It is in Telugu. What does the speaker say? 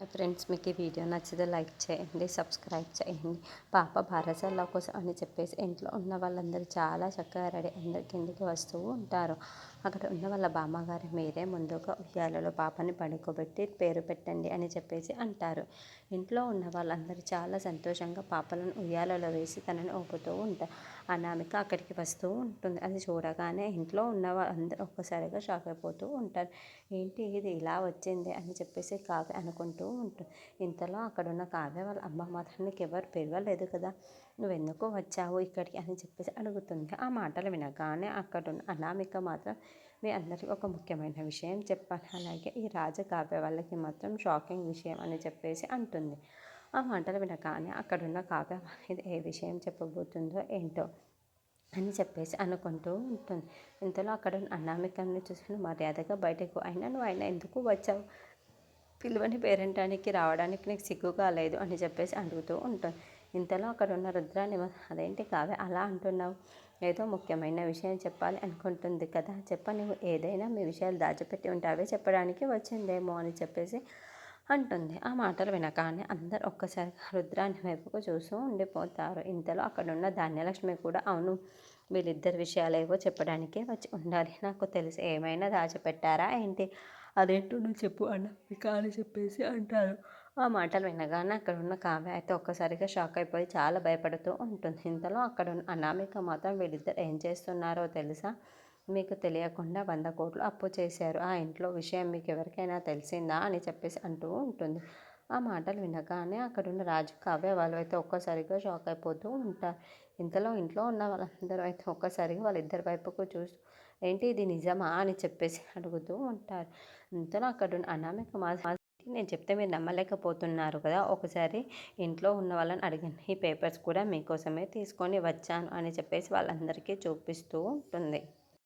ఫ్రెండ్స్, మీకు ఈ వీడియో నచ్చితే లైక్ చేయండి, సబ్స్క్రైబ్ చేయండి. పాప బారసాల కోసం అని చెప్పేసి ఇంట్లో ఉన్న వాళ్ళందరూ చాలా చక్కగా రెడీ అందరి కిందికి వస్తూ ఉంటారు. అక్కడ ఉన్న వాళ్ళ బామ్మగారు మీరే ముందుగా ఉయ్యాలలో పాపని పడుకోబెట్టి పేరు పెట్టండి అని చెప్పేసి అంటారు. ఇంట్లో ఉన్న వాళ్ళందరూ చాలా సంతోషంగా పాపలను ఉయ్యాలలో వేసి తనని ఊపుతూ ఉంటారు. అనామిక అక్కడికి వస్తూ ఉంటుంది. అది చూడగానే ఇంట్లో ఉన్న వాళ్ళందరూ ఒక్కసారిగా షాక్ అయిపోతూ ఉంటారు. ఏంటి ఇది ఇలా వచ్చింది అని చెప్పేసి కావ్య అనుకుంటూ ఉంటుంది. ఇంతలో అక్కడున్న కావ్య వాళ్ళ అమ్మ మాత్రం నీకు ఎవరు పిలవలేదు కదా, నువ్వెందుకు వచ్చావు ఇక్కడికి అని చెప్పేసి అడుగుతుంది. ఆ మాటలు వినగానే అక్కడున్న అనామిక మాత్రం మీ అందరికీ ఒక ముఖ్యమైన విషయం చెప్పాలి, అలాగే ఈ కావ్య వాళ్ళకి మాత్రం షాకింగ్ విషయం అని చెప్పేసి అంటుంది. ఆ మాటలు వినగానే అక్కడున్న కావ్య ఇది ఏ విషయం చెప్పబోతుందో ఏంటో అని చెప్పేసి అనుకుంటూ ఉంటుంది. ఇంతలో అక్కడ అనామికని చూసి మర్యాదగా బయటకు అయినా నువ్వు అయినా ఎందుకు వచ్చావు, పిలువని పేరంటానికి రావడానికి నీకు సిగ్గుగా లేదు అని చెప్పేసి అడుగుతూ ఉంటుంది. ఇంతలో అక్కడ ఉన్న రుద్రాని అదేంటి కావే అలా అంటున్నావు, ఏదో ముఖ్యమైన విషయం చెప్పాలి అనుకుంటుంది కదా, నువ్వు ఏదైనా మీ విషయాలు దాచిపెట్టి ఉంటావే చెప్పడానికి వచ్చిందేమో అని చెప్పేసి అంటుంది. ఆ మాటలు వినగానే అందరు ఒక్కసారిగా రుద్రాని వైపుకు చూస్తూ ఉండిపోతారు. ఇంతలో అక్కడున్న ధాన్యలక్ష్మి కూడా అవును, వీళ్ళిద్దరి విషయాలేవో చెప్పడానికే వచ్చి ఉండాలి, నాకు తెలిసి ఏమైనా దాచిపెట్టారా ఏంటి, అదేంటో నువ్వు చెప్పు అనామిక అని చెప్పేసి అంటారు. ఆ మాటలు వినగానే అక్కడ ఉన్న కావ్య అయితే ఒక్కసారిగా షాక్ అయిపోయి చాలా భయపడుతూ ఉంటుంది. ఇంతలో అక్కడ ఉన్న అనామిక మాత్రం వీళ్ళిద్దరు ఏం చేస్తున్నారో తెలుసా, మీకు తెలియకుండా 100 కోట్లు అప్పు చేశారు, ఆ ఇంట్లో విషయం మీకు ఎవరికైనా తెలిసిందా అని చెప్పేసి అంటూ ఉంటుంది. ఆ మాటలు వినగానే అక్కడున్న రాజు కావ్య వాళ్ళు అయితే ఒక్కసారిగా షాక్ అయిపోతూ ఉంటారు. ఇంతలో ఇంట్లో ఉన్న వాళ్ళందరూ అయితే ఒక్కసారిగా వాళ్ళిద్దరి వైపుకు చూస్తూ ఏంటి ఇది నిజమా అని చెప్పేసి అడుగుతూ ఉంటారు. ఇంతలో అక్కడున్న అనామిక నేను చెప్తే మీరు నమ్మలేకపోతున్నారు కదా, ఒకసారి ఇంట్లో ఉన్న వాళ్ళని అడగండి, ఈ పేపర్స్ కూడా మీకోసమే తీసుకొని వచ్చాను అని చెప్పేసి వాళ్ళందరికీ చూపిస్తూ ఉంటుంది.